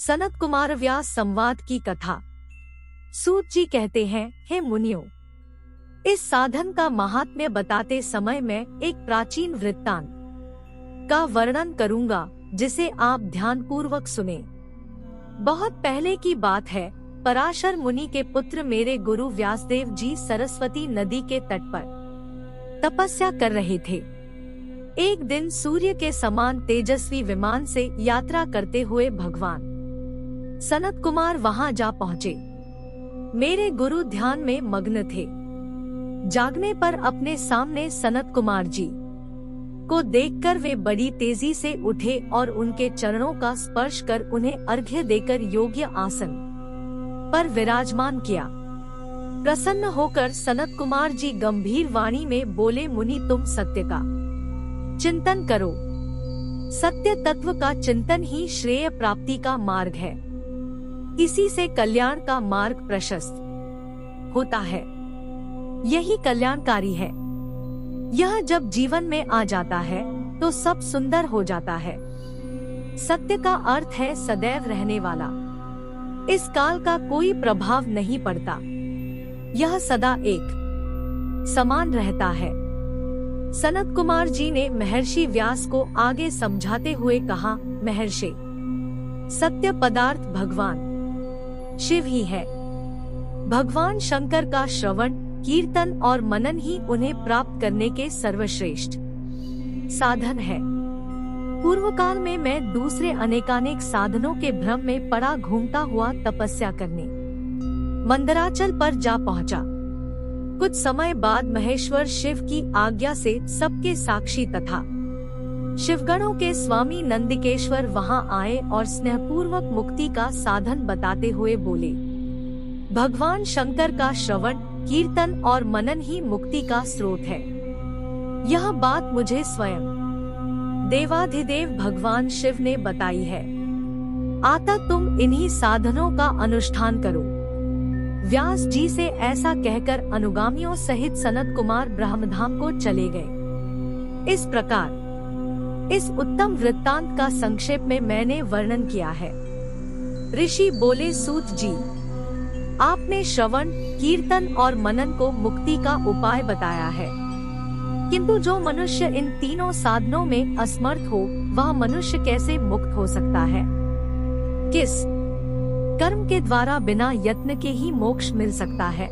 सनत कुमार व्यास संवाद की कथा। सूत जी कहते हैं, हे मुनियों, इस साधन का महात्म्य बताते समय मैं एक प्राचीन वृत्तांत का वर्णन करूंगा, जिसे आप ध्यानपूर्वक सुने। बहुत पहले की बात है। पराशर मुनि के पुत्र मेरे गुरु व्यासदेव जी सरस्वती नदी के तट पर तपस्या कर रहे थे। एक दिन सूर्य के समान तेजस्वी विमान से यात्रा करते हुए भगवान सनत कुमार वहां जा पहुँचे। मेरे गुरु ध्यान में मग्न थे। जागने पर अपने सामने सनत कुमार जी को देखकर वे बड़ी तेजी से उठे और उनके चरणों का स्पर्श कर उन्हें अर्घ्य देकर योग्य आसन पर विराजमान किया। प्रसन्न होकर सनत कुमार जी गंभीर वाणी में बोले, मुनि तुम सत्य का चिंतन करो। सत्य तत्व का चिंतन ही श्रेय प्राप्ति का मार्ग है। इसी से कल्याण का मार्ग प्रशस्त होता है। यही कल्याणकारी है। यह जब जीवन में आ जाता है तो सब सुंदर हो जाता है। सत्य का अर्थ है सदैव रहने वाला। इस काल का कोई प्रभाव नहीं पड़ता। यह सदा एक समान रहता है। सनत कुमार जी ने महर्षि व्यास को आगे समझाते हुए कहा, महर्षि, सत्य पदार्थ भगवान शिव ही है। भगवान शंकर का श्रवण, कीर्तन और मनन ही उन्हें प्राप्त करने के सर्वश्रेष्ठ साधन है। पूर्व काल में मैं दूसरे अनेकानेक साधनों के भ्रम में पड़ा घूमता हुआ तपस्या करने मंदराचल पर जा पहुंचा। कुछ समय बाद महेश्वर शिव की आज्ञा से सबके साक्षी तथा शिवगणों के स्वामी नंदिकेश्वर वहां आए और स्नेहपूर्वक मुक्ति का साधन बताते हुए बोले, भगवान शंकर का श्रवण, कीर्तन और मनन ही मुक्ति का स्रोत है। यह बात मुझे स्वयं देवाधिदेव भगवान शिव ने बताई है। अतः तुम इन्हीं साधनों का अनुष्ठान करो। व्यास जी से ऐसा कहकर अनुगामियों सहित सनत कुमार ब्रह्मधाम को चले गए। इस प्रकार इस उत्तम वृत्तांत का संक्षेप में मैंने वर्णन किया है। ऋषि बोले, सूत जी, आपने श्रवण, कीर्तन और मनन को मुक्ति का उपाय बताया है, किंतु जो मनुष्य इन तीनों साधनों में असमर्थ हो, वह मनुष्य कैसे मुक्त हो सकता है? किस कर्म के द्वारा बिना यत्न के ही मोक्ष मिल सकता है?